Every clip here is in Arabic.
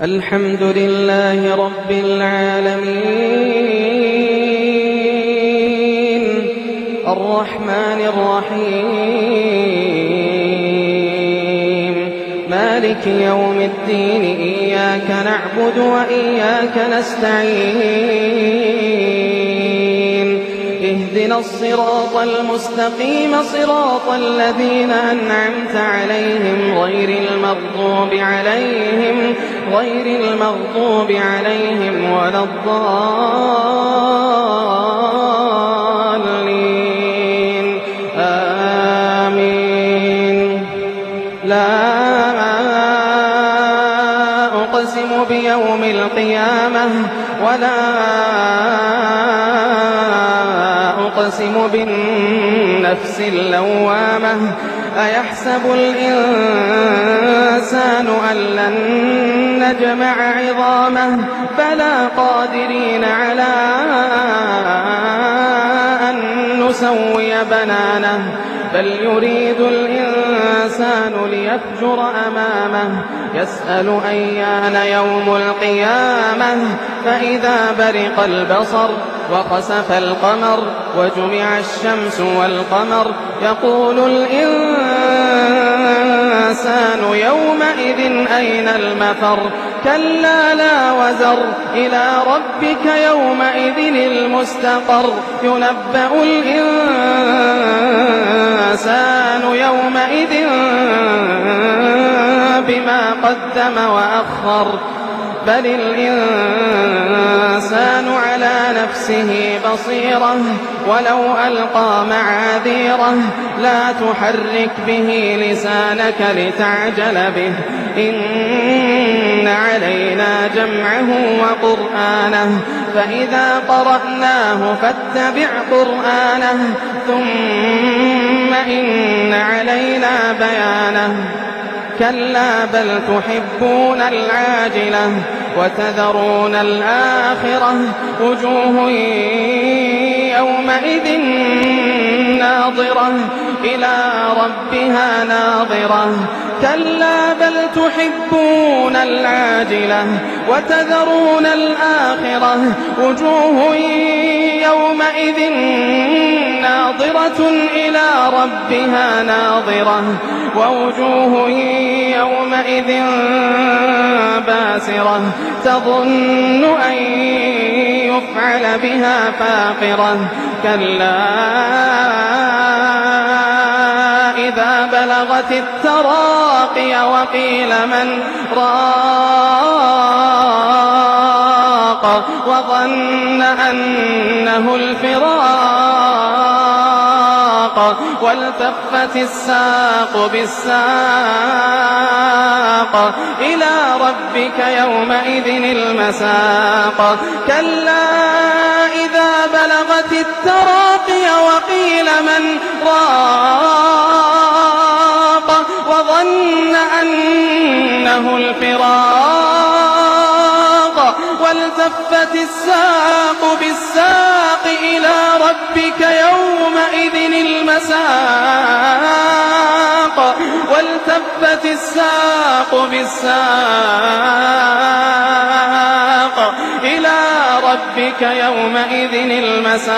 الحمد لله رب العالمين الرحمن الرحيم مالك يوم الدين إياك نعبد وإياك نستعين اهدنا الصراط المستقيم صراط الذين أنعمت عليهم غير المغضوب عليهم ولا الضالين آمين. لا أقسم بيوم القيامة ولا أقسم بالنفس اللوامة أيحسب الإنسان أن لن نجمع عظامه بلى قادرين على أن نسوي بنانه بل يريد الإنسان ليفجر أمامه يسأل أيان يوم القيامة فإذا برق البصر وخسف القمر وجمع الشمس والقمر يقول الإنسان يومئذ أين المفر كلا لا وزر إلى ربك يومئذ المستقر ينبأ الإنسان يومئذ بما قدم وأخر بل الإنسان على نفسه بصيرة ولو ألقى معاذيره لا تحرك به لسانك لتعجل به إن علينا جمعه وقرآنه فإذا قرأناه فاتبع قرآنه ثم إن علينا بيانه كلا بل تحبون العاجلة وتذرون الآخرة وجوه يومئذ ناظرة إلى ربها ناظرة كلا بل تحبون العاجلة وتذرون الآخرة وجوه يومئذ ناظرة إلى ربها ناظرة ووجوه يومئذ باسرة تظن أن يفعل بها فاقرة كلا إذا بلغت التراقي وقيل من راق وظن أنه الفراق والتفت الساق بالساق إلى ربك يومئذ المساق كلا إذا بلغت التراقي وقيل من راق وظن أنه الفراق والتفت الساق بالساق إلى ربك يومئذ المساق والتفت الساق بالساق إلى ربك يومئذ المساق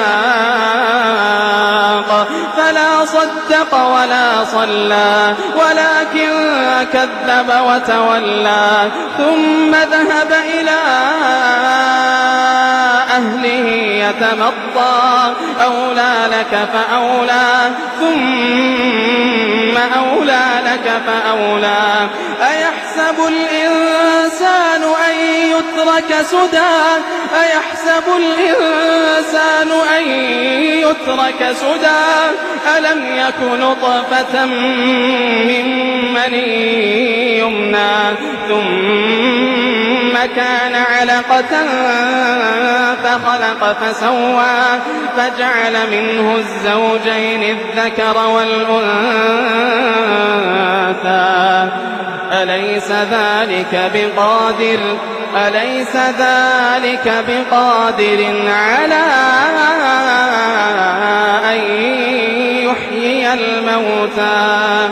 فلا صدق ولا صلى ولكن كذب وتولى ثم ذهب إلى أهله يتمطى أولى لك فأولى ثم أولى لك فأولى أيحسب الإنسان أن يترك سدى أيحسب الإنسان أن يترك سدى ألم يك نطفة من مني يمنى ثم كان علقة فخلق فسوى فجعل منه الزوجين الذكر والأنثى أليس ذلك بقادر على أن يحيي الموتى